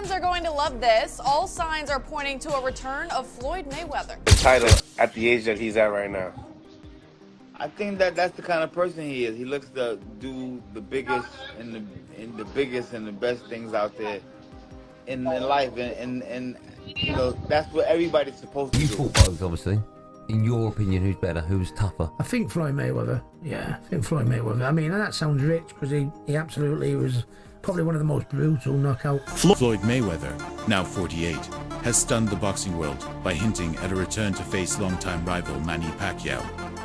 fans are going to love this. All signs are pointing to a return of Floyd Mayweather. The title at the age that he's at right now. I think that's the kind of person he is. He looks to do the biggest and the best things out there in life, and you know that's what everybody's supposed to do. You fought both, obviously. In your opinion, who's better? Who's tougher? I think Floyd Mayweather. Yeah, I think Floyd Mayweather. I mean, and that sounds rich because he absolutely was probably one of the most brutal knockout. Floyd Mayweather, now 48, has stunned the boxing world by hinting at a return to face longtime rival Manny Pacquiao.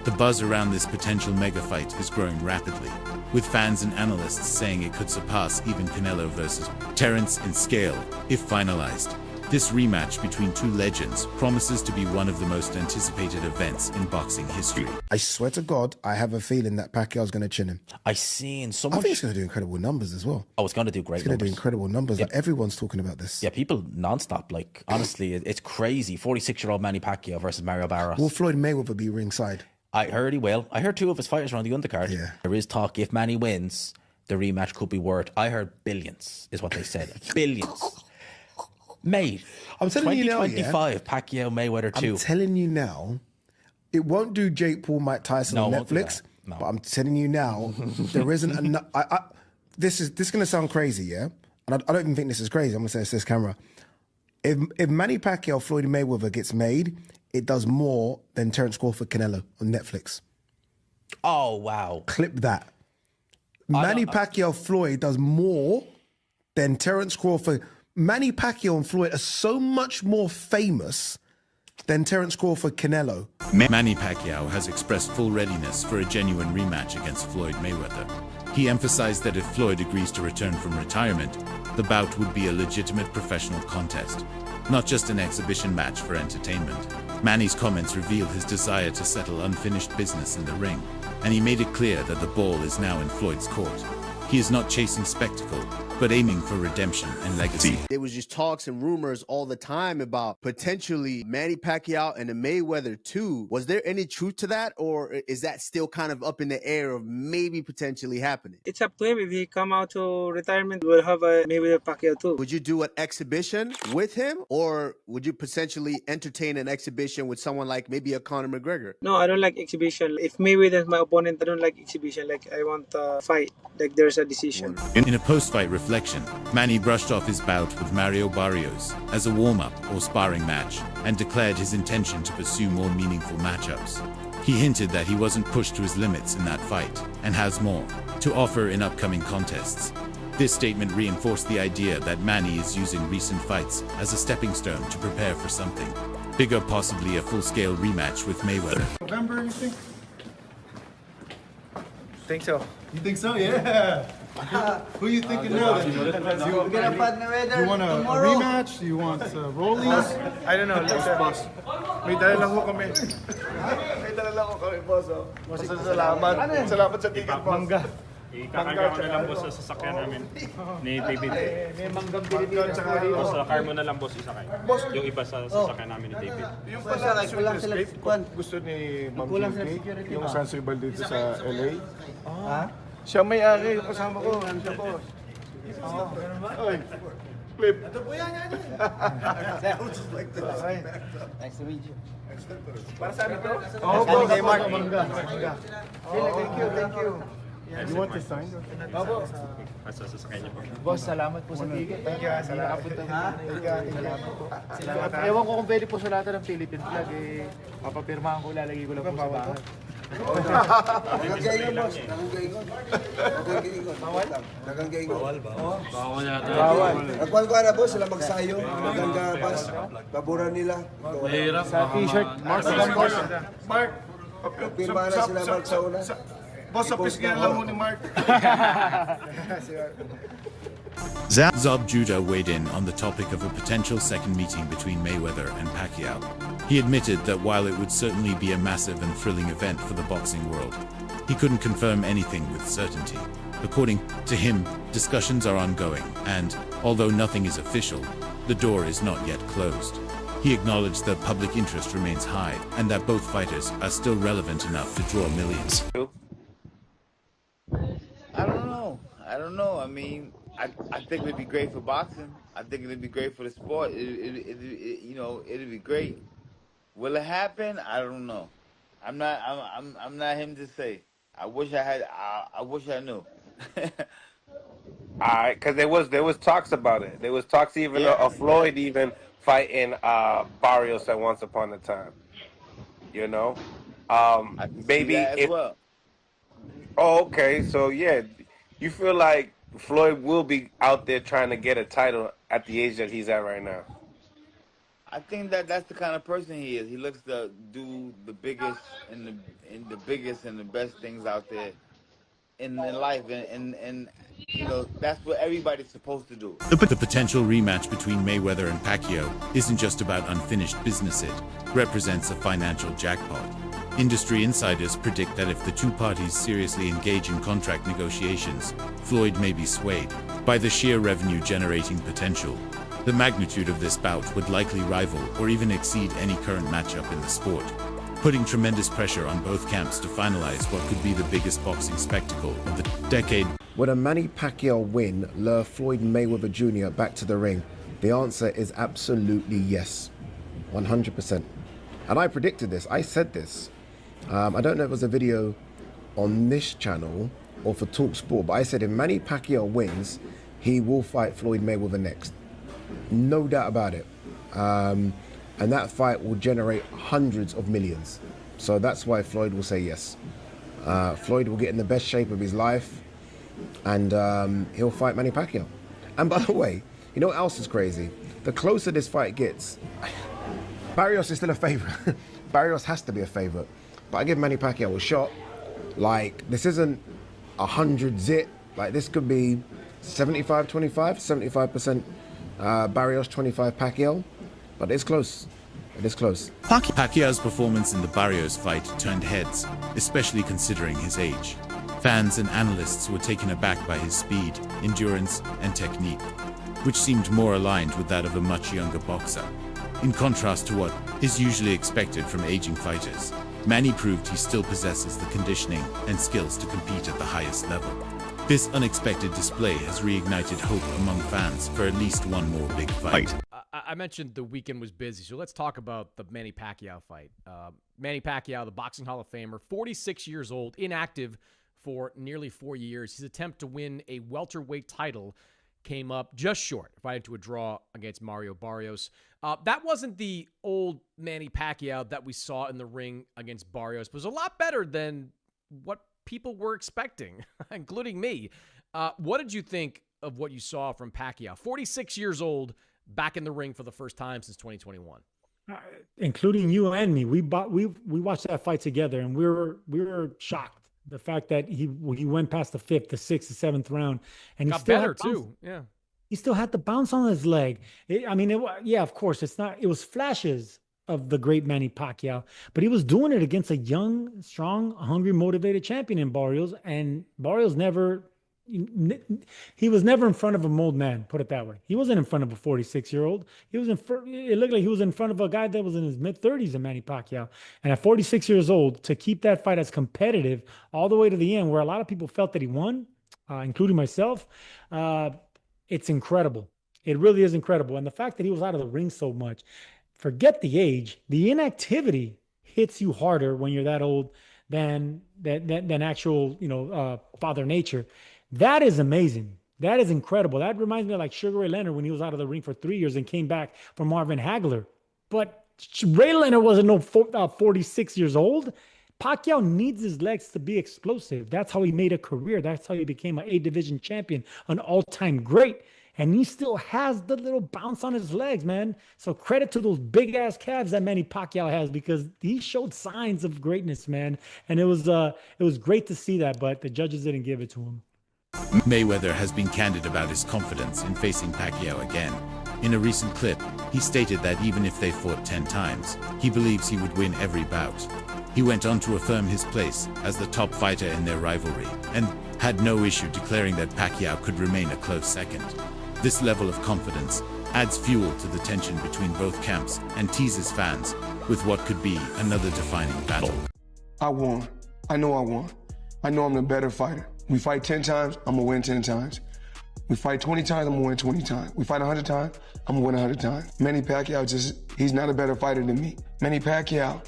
The buzz around this potential mega fight is growing rapidly, with fans and analysts saying it could surpass even Canelo versus Terence in scale if finalized. This rematch between two legends promises to be one of the most anticipated events in boxing history. I swear to God, I have a feeling that Pacquiao's going to chin him. I seen so much. I think it's going to do incredible numbers as well. Oh, it's going to do great. It's going to do incredible numbers. Yep. Like, everyone's talking about this. Yeah, people nonstop. Like, honestly, it's crazy. 46-year-old Manny Pacquiao versus Mario Barros. Will Floyd Mayweather be ringside? I heard he will. I heard two of his fighters are on the undercard. Yeah. There is talk if Manny wins, the rematch could be worth, I heard billions, is what they said. Billions. Mate, I'm telling you now, 2025, Pacquiao Mayweather 2. I'm telling you now, it won't do Jake Paul, Mike Tyson on Netflix. No. But I'm telling you now, there isn't enough. This is going to sound crazy, yeah? And I don't even think this is crazy. I'm going to say it's this camera. If Manny Pacquiao, Floyd Mayweather gets made, it does more than Terence Crawford Canelo on Netflix. Oh, wow. Clip that. Manny Pacquiao Floyd does more than Terence Crawford. Manny Pacquiao and Floyd are so much more famous than Terence Crawford Canelo. Manny Pacquiao has expressed full readiness for a genuine rematch against Floyd Mayweather. He emphasized that if Floyd agrees to return from retirement, the bout would be a legitimate professional contest, not just an exhibition match for entertainment. Manny's comments revealed his desire to settle unfinished business in the ring, and he made it clear that the ball is now in Floyd's court. He is not chasing spectacle, but aiming for redemption and legacy. There was just talks and rumors all the time about potentially Manny Pacquiao and the Mayweather 2. Was there any truth to that, or is that still kind of up in the air of maybe potentially happening? It's up to him. If he come out to retirement, we'll have a Mayweather Pacquiao 2. Would you do an exhibition with him, or would you potentially entertain an exhibition with someone like maybe a Conor McGregor? No, I don't like exhibition. If Mayweather is my opponent, I don't like exhibition. Like, I want a fight. Like, there's a decision. In a post-fight reflection, Manny brushed off his bout with Mario Barrios as a warm-up or sparring match and declared his intention to pursue more meaningful matchups. He hinted that he wasn't pushed to his limits in that fight and has more to offer in upcoming contests. This statement reinforced the idea that Manny is using recent fights as a stepping stone to prepare for something bigger, possibly a full-scale rematch with Mayweather. November, you think? Think so. You think so? Yeah. Who you thinking now? You want a rematch? You want rollies? I don't know. Boss. May dala lang ko kami. May dala lang ko kami, boss. Salamat. Salamat sa ticket, boss. Mangga. Ikakagawa na lang boss sa sasakyan namin ni David. May manggang Pilipino. Boss, sa car mo na lang boss isakay. Yung iba sa sasakyan namin ni David. Yung pala gusto ni Ma'am Jinky, yung Sansribal dito sa LA. Siya may-ari, yung kasama ko. Siya po. Oy, Flip. Ito po yan. Nice to meet you. Para saan ito? Oo, po. Mangga. Thank you. You want to sign? Opo. Sa sasakyan niyo po. Boss, salamat po sa ticket. Thank you. Salamat po. Ewan ko kung pwede po sa lahat ng Philippine flag. Papapirmahan ko, lalagay ko lang po sa bahay. Bawal ba? Bawal yata. Bawal. Nagkuhan ko na po sila magsayo. Maganda pas. Paboran nila. Mahirap. Sa t-shirt. Mark. Pirma na sila Mark sa una. Boss, sa pisngan lang mo ni Mark. Zob Judah weighed in on the topic of a potential second meeting between Mayweather and Pacquiao. He admitted that while it would certainly be a massive and thrilling event for the boxing world, he couldn't confirm anything with certainty. According to him, discussions are ongoing, and although nothing is official, the door is not yet closed. He acknowledged that public interest remains high and that both fighters are still relevant enough to draw millions. I don't know. I mean, I think it'd be great for boxing. I think it'd be great for the sport. You know, it'd be great. Will it happen? I don't know. I'm not him to say. I wish I had. I wish I knew. Alright, because there was talks about it. There was talks even Yeah, of Floyd even fighting Barrios at once upon a time. You know, I can see maybe that as if. well. Oh, okay. So yeah, you feel like Floyd will be out there trying to get a title at the age that he's at right now. I think that that's the kind of person he is. He looks to do the biggest and the best things out there in life, and you know that's what everybody's supposed to do. The potential rematch between Mayweather and Pacquiao isn't just about unfinished business, it represents a financial jackpot. Industry insiders predict that if the two parties seriously engage in contract negotiations, Floyd may be swayed by the sheer revenue-generating potential. The magnitude of this bout would likely rival or even exceed any current matchup in the sport, putting tremendous pressure on both camps to finalize what could be the biggest boxing spectacle of the decade. Would a Manny Pacquiao win lure Floyd Mayweather Jr. back to the ring? The answer is absolutely yes. 100%. And I predicted this. I said this. I don't know if it was a video on this channel or for TalkSport, but I said if Manny Pacquiao wins, he will fight Floyd Mayweather next. No doubt about it. And that fight will generate hundreds of millions. So that's why Floyd will say yes. Floyd will get in the best shape of his life, and he'll fight Manny Pacquiao. And by the way, you know what else is crazy? The closer this fight gets, Barrios is still a favorite. Barrios has to be a favorite. But I give Manny Pacquiao a shot. Like, this isn't 100 zit. Like, this could be 75-25, 75% Barrios, 25 Pacquiao. But it's close. It is close. Pacquiao's performance in the Barrios fight turned heads, especially considering his age. Fans and analysts were taken aback by his speed, endurance, and technique, which seemed more aligned with that of a much younger boxer. In contrast to what is usually expected from aging fighters, Manny proved he still possesses the conditioning and skills to compete at the highest level. This unexpected display has reignited hope among fans for at least one more big fight. I mentioned the weekend was busy, so let's talk about the Manny Pacquiao fight. Manny Pacquiao, the Boxing Hall of Famer, 46 years old, inactive for nearly 4 years. His attempt to win a welterweight title came up just short, fighting to a draw against Mario Barrios. That wasn't the old Manny Pacquiao that we saw in the ring against Barrios. It was a lot better than what people were expecting, including me. What did you think of what you saw from Pacquiao? 46 years old, back in the ring for the first time since 2021. Including you and me, we watched that fight together, and we were shocked. The fact that he went past the 5th, the 6th, the 7th round, and he got still better too. Yeah, he still had the bounce on his leg. Yeah, of course, it was flashes of the great Manny Pacquiao, but he was doing it against a young, strong, hungry, motivated champion in Barrios, and Barrios he was never in front of a old man, put it that way. He wasn't in front of a 46-year-old. It looked like he was in front of a guy that was in his mid-30s in Manny Pacquiao. And at 46 years old, to keep that fight as competitive all the way to the end, where a lot of people felt that he won, including myself, it's incredible. It really is incredible. And the fact that he was out of the ring so much, forget the age, the inactivity hits you harder when you're that old than actual, Father Nature. That is amazing. That is incredible. That reminds me of like Sugar Ray Leonard when he was out of the ring for 3 years and came back for Marvin Hagler. But Ray Leonard wasn't no 46 years old. Pacquiao needs his legs to be explosive. That's how he made a career. That's how he became an A-division champion, an all-time great. And he still has the little bounce on his legs, man. So credit to those big-ass calves that Manny Pacquiao has, because he showed signs of greatness, man. And it was great to see that, but the judges didn't give it to him. Mayweather has been candid about his confidence in facing Pacquiao again. In a recent clip, he stated that even if they fought 10 times, he believes he would win every bout. He went on to affirm his place as the top fighter in their rivalry, and had no issue declaring that Pacquiao could remain a close second. This level of confidence adds fuel to the tension between both camps and teases fans with what could be another defining battle. I won. I know I won. I know I'm the better fighter. We fight 10 times, I'm gonna win 10 times. We fight 20 times, I'm gonna win 20 times. We fight 100 times, I'm gonna win 100 times. Manny Pacquiao he's not a better fighter than me. Manny Pacquiao,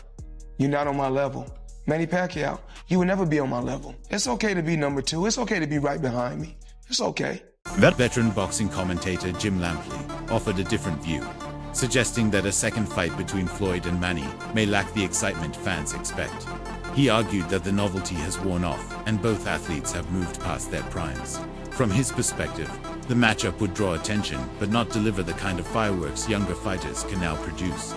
you're not on my level. Manny Pacquiao, you will never be on my level. It's okay to be number 2. It's okay to be right behind me. It's okay. Veteran boxing commentator Jim Lampley offered a different view, suggesting that a second fight between Floyd and Manny may lack the excitement fans expect. He argued that the novelty has worn off and both athletes have moved past their primes. From his perspective, the matchup would draw attention but not deliver the kind of fireworks younger fighters can now produce.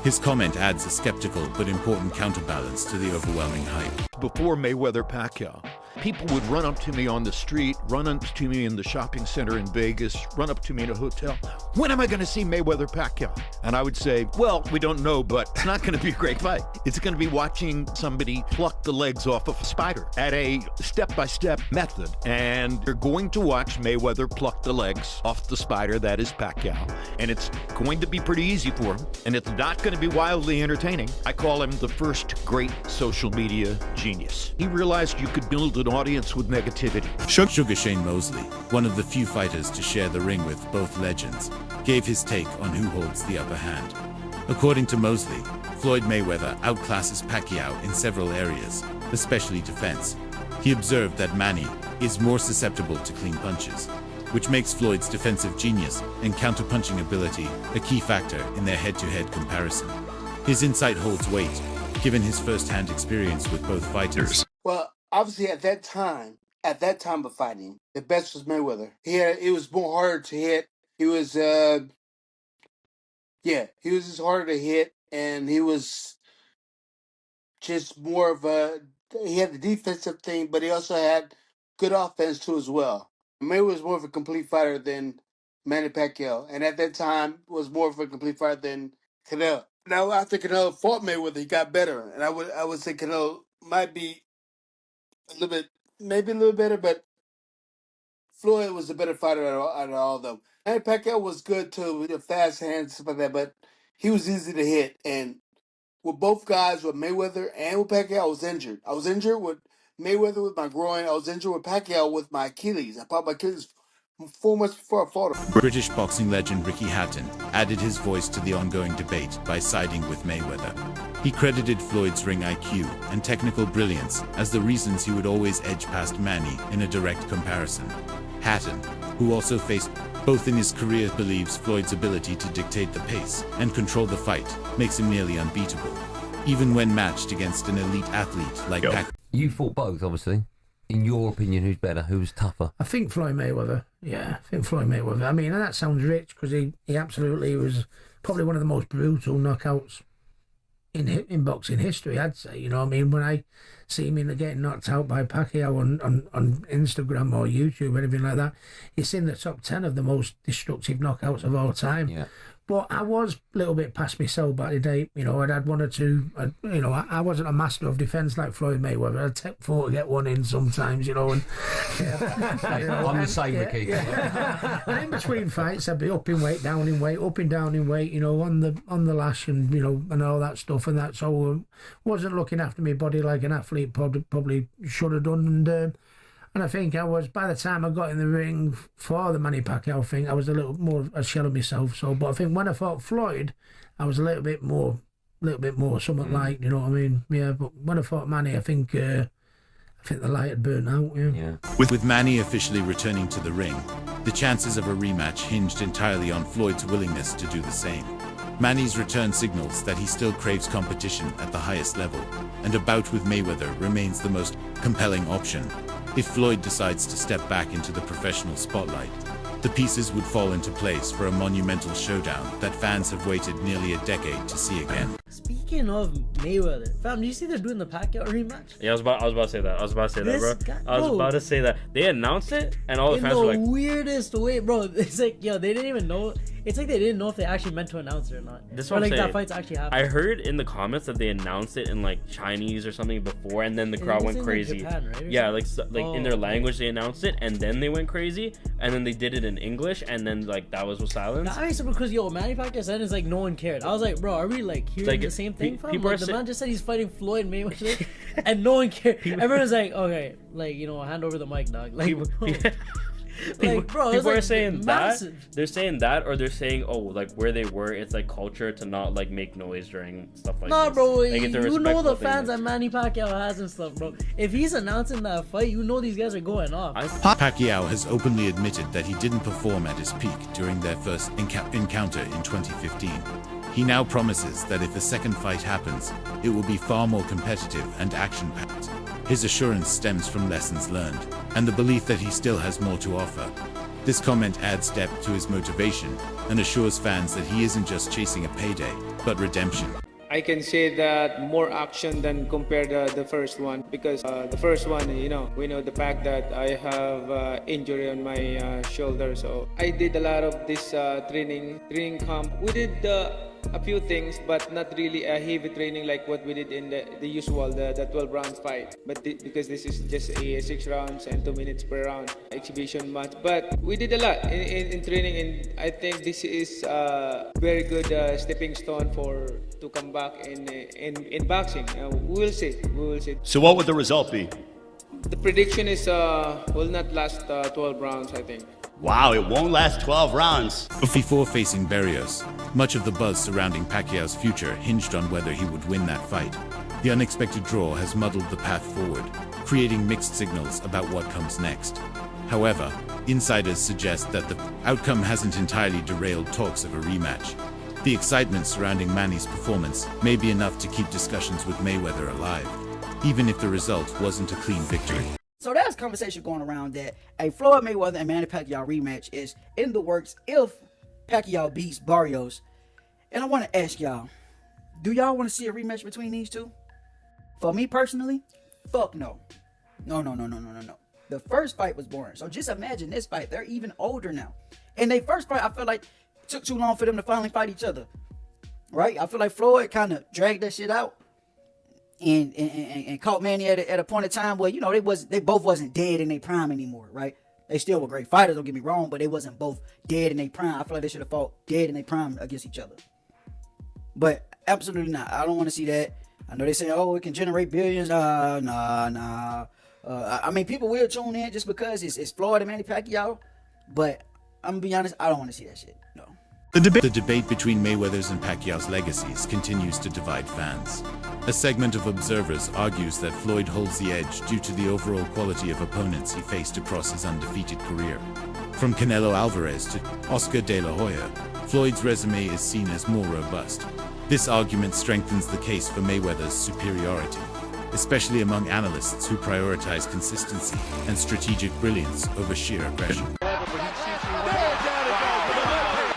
His comment adds a skeptical but important counterbalance to the overwhelming hype. Before Mayweather-Pacquiao, people would run up to me on the street, run up to me in the shopping center in Vegas, run up to me in a hotel. When am I going to see Mayweather-Pacquiao? And I would say, well, we don't know, but it's not going to be a great fight. It's going to be watching somebody pluck the legs off of a spider at a step-by-step method. And you're going to watch Mayweather pluck the legs off the spider that is Pacquiao. And it's going to be pretty easy for him. And it's not going to be wildly entertaining. I call him the first great social media genius. He realized you could build an audience with negativity. Sugar Shane Mosley, one of the few fighters to share the ring with both legends, gave his take on who holds the upper hand. According to Mosley, Floyd Mayweather outclasses Pacquiao in several areas, especially defense. He observed that Manny is more susceptible to clean punches, which makes Floyd's defensive genius and counter-punching ability a key factor in their head-to-head comparison. His insight holds weight, given his first-hand experience with both fighters. Well, obviously at that time of fighting, the best was Mayweather. It was more harder to hit. He was just harder to hit, and he was just more of he had the defensive thing, but he also had good offense too as well. Mayweather was more of a complete fighter than Manny Pacquiao, and at that time was more of a complete fighter than Canelo. Now after Canelo fought Mayweather, he got better, and I would say Canelo might be maybe a little better, but Floyd was the better fighter out of all of them. Manny Pacquiao was good too, with the fast hands, stuff like that, but he was easy to hit. And with both guys, with Mayweather and with Pacquiao, I was injured. I was injured with Mayweather with my groin. I was injured with Pacquiao with my Achilles. I popped my Achilles 4 months before I fought him. British boxing legend Ricky Hatton added his voice to the ongoing debate by siding with Mayweather. He credited Floyd's ring IQ and technical brilliance as the reasons he would always edge past Manny in a direct comparison. Hatton, who also faced both in his career, believes Floyd's ability to dictate the pace and control the fight makes him nearly unbeatable, even when matched against an elite athlete like Pacquiao. You fought both, obviously. In your opinion, who's better? Who's tougher? I think Floyd Mayweather. Yeah, I think Floyd Mayweather. I mean, and that sounds rich because he absolutely was probably one of the most brutal knockouts in boxing history, I'd say. You know what I mean? When I see him getting knocked out by Pacquiao on Instagram or YouTube or anything like that, it's in the top 10 of the most destructive knockouts of all time. Yeah. But I was a little bit past myself back in the day. You know, I'd had one or two. I wasn't a master of defence like Floyd Mayweather. I'd take 4 to get one in sometimes, you know. And I'm the same, Ricky. Yeah. And in between fights, I'd be up in weight, down in weight, up and down in weight. You know, on the lash and and all that stuff and that. So wasn't looking after my body like an athlete probably should have done. And I think I was, by the time I got in the ring for the Manny Pacquiao thing, I was a little more a shell of myself. So, but I think when I fought Floyd, I was a little bit more, something like, you know what I mean? Yeah. But when I fought Manny, I think the light had burnt out. Yeah. With Manny officially returning to the ring, the chances of a rematch hinged entirely on Floyd's willingness to do the same. Manny's return signals that he still craves competition at the highest level, and a bout with Mayweather remains the most compelling option. If Floyd decides to step back into the professional spotlight, the pieces would fall into place for a monumental showdown that fans have waited nearly a decade to see again. Speaking of Mayweather, fam, do you see they're doing the Pacquiao rematch? Yeah, I was about to say that. I was about to say that, bro. Guy, I was about to say that. They announced it, and all the fans were like, in the weirdest way, bro. It's like, yo, they didn't even know. It's like they didn't know if they actually meant to announce it or not. This is what I'm saying. That fight's actually happening. I heard in the comments that they announced it in like Chinese or something before, and then the crowd went crazy. Japan, right, yeah, like in their language they announced it, and then they went crazy, and then they did it in English, and then like that was with silence. That makes sense because Manny Pacquiao said it's like no one cared. I was like, bro, are we like hearing the same thing from? Like, the man just said he's fighting Floyd Mayweather, and no one cared. Everyone's like, okay, like hand over the mic, dog. Like, Like, bro, people like are saying massive. that. They're saying that, or they're saying, oh, like where they were, it's like culture to not like make noise during stuff like Nah, this. bro, Like, it's a you know the respectful thing fans to- that Manny Pacquiao has and stuff, bro. If he's announcing that fight, you know these guys are going off. Pacquiao has openly admitted that he didn't perform at his peak during their first encounter in 2015. He now promises that if a second fight happens, it will be far more competitive and action-packed. His assurance stems from lessons learned, and the belief that he still has more to offer. This comment adds depth to his motivation, and assures fans that he isn't just chasing a payday, but redemption. I can say that more action than compared to the first one, because the first one, you know, we know the fact that I have injury on my shoulder, so I did a lot of this training camp. We did a few things, but not really a heavy training like what we did in the usual, the 12 rounds fight. But because this is just a 6 rounds and 2 minutes per round exhibition match. But we did a lot in training, and I think this is a very good stepping stone to come back in boxing. We will see. So what would the result be? The prediction is will not last 12 rounds, I think. Wow, it won't last 12 rounds. Before facing Berrios, much of the buzz surrounding Pacquiao's future hinged on whether he would win that fight. The unexpected draw has muddled the path forward, creating mixed signals about what comes next. However, insiders suggest that the outcome hasn't entirely derailed talks of a rematch. The excitement surrounding Manny's performance may be enough to keep discussions with Mayweather alive, even if the result wasn't a clean victory. So there's conversation going around that a Floyd Mayweather and Manny Pacquiao rematch is in the works if Pacquiao beats Barrios. And I want to ask y'all, do y'all want to see a rematch between these two? For me personally, fuck no. No. The first fight was boring. So just imagine this fight. They're even older now. And their first fight, I feel like it took too long for them to finally fight each other. Right? I feel like Floyd kind of dragged that shit out. And caught Manny at a point in time where, you know, they both wasn't dead in their prime anymore, right? They still were great fighters, don't get me wrong, but they wasn't both dead in their prime. I feel like they should have fought dead in their prime against each other. But absolutely not. I don't want to see that. I know they say, oh, it can generate billions. Nah. I mean, people will tune in just because it's Floyd and Manny Pacquiao, but I'm gonna be honest, I don't want to see that shit. No. The debate between Mayweather's and Pacquiao's legacies continues to divide fans. A segment of observers argues that Floyd holds the edge due to the overall quality of opponents he faced across his undefeated career. From Canelo Alvarez to Oscar de la Hoya, Floyd's resume is seen as more robust. This argument strengthens the case for Mayweather's superiority, especially among analysts who prioritize consistency and strategic brilliance over sheer aggression.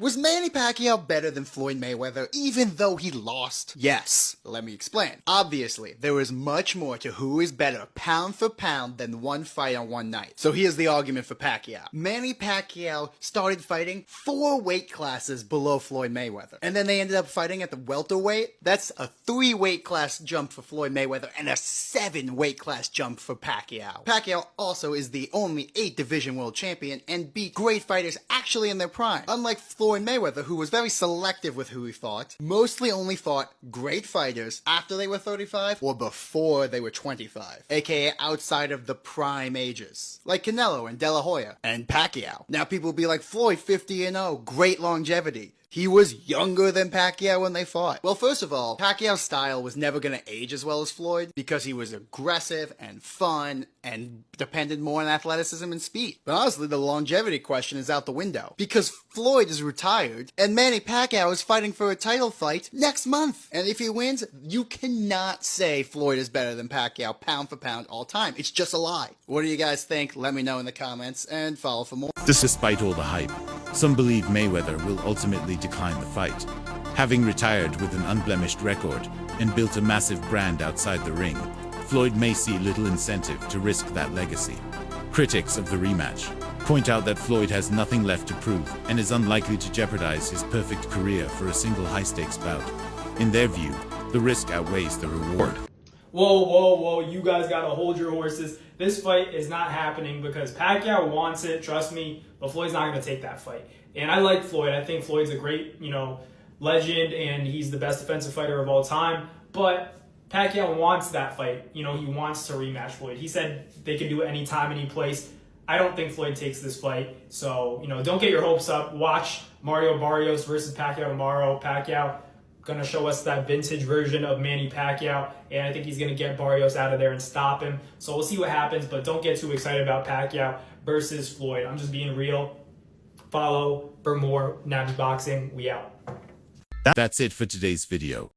Was Manny Pacquiao better than Floyd Mayweather even though he lost? Yes. Let me explain. Obviously, there is much more to who is better pound for pound than one fight on one night. So here's the argument for Pacquiao. Manny Pacquiao started fighting 4 weight classes below Floyd Mayweather. And then they ended up fighting at the welterweight. That's a 3 weight class jump for Floyd Mayweather and a 7 weight class jump for Pacquiao. Pacquiao also is the only 8 division world champion and beat great fighters actually in their prime. Unlike Floyd Mayweather, who was very selective with who he fought, mostly only fought great fighters after they were 35 or before they were 25, aka outside of the prime ages, like Canelo and De La Hoya and Pacquiao. Now people will be like, Floyd 50-0, great longevity. He was younger than Pacquiao when they fought. Well, first of all, Pacquiao's style was never going to age as well as Floyd because he was aggressive and fun and depended more on athleticism and speed. But honestly, the longevity question is out the window because Floyd is retired and Manny Pacquiao is fighting for a title fight next month. And if he wins, you cannot say Floyd is better than Pacquiao pound for pound all time. It's just a lie. What do you guys think? Let me know in the comments and follow for more. Despite all the hype, some believe Mayweather will ultimately decline the fight. Having retired with an unblemished record and built a massive brand outside the ring, Floyd may see little incentive to risk that legacy. Critics of the rematch point out that Floyd has nothing left to prove and is unlikely to jeopardize his perfect career for a single high-stakes bout. In their view, the risk outweighs the reward. Whoa, you guys gotta hold your horses. This fight is not happening because Pacquiao wants it, trust me, but Floyd's not gonna take that fight. And I like Floyd. I think Floyd's a great, legend, and he's the best defensive fighter of all time. But Pacquiao wants that fight. He wants to rematch Floyd. He said they can do it anytime, any place. I don't think Floyd takes this fight. So, you know, don't get your hopes up. Watch Mario Barrios versus Pacquiao tomorrow. Pacquiao going to show us that vintage version of Manny Pacquiao, and I think he's going to get Barrios out of there and stop him. So we'll see what happens, but don't get too excited about Pacquiao versus Floyd. I'm just being real. Follow for more Nabs Boxing. We out. That's it for today's video.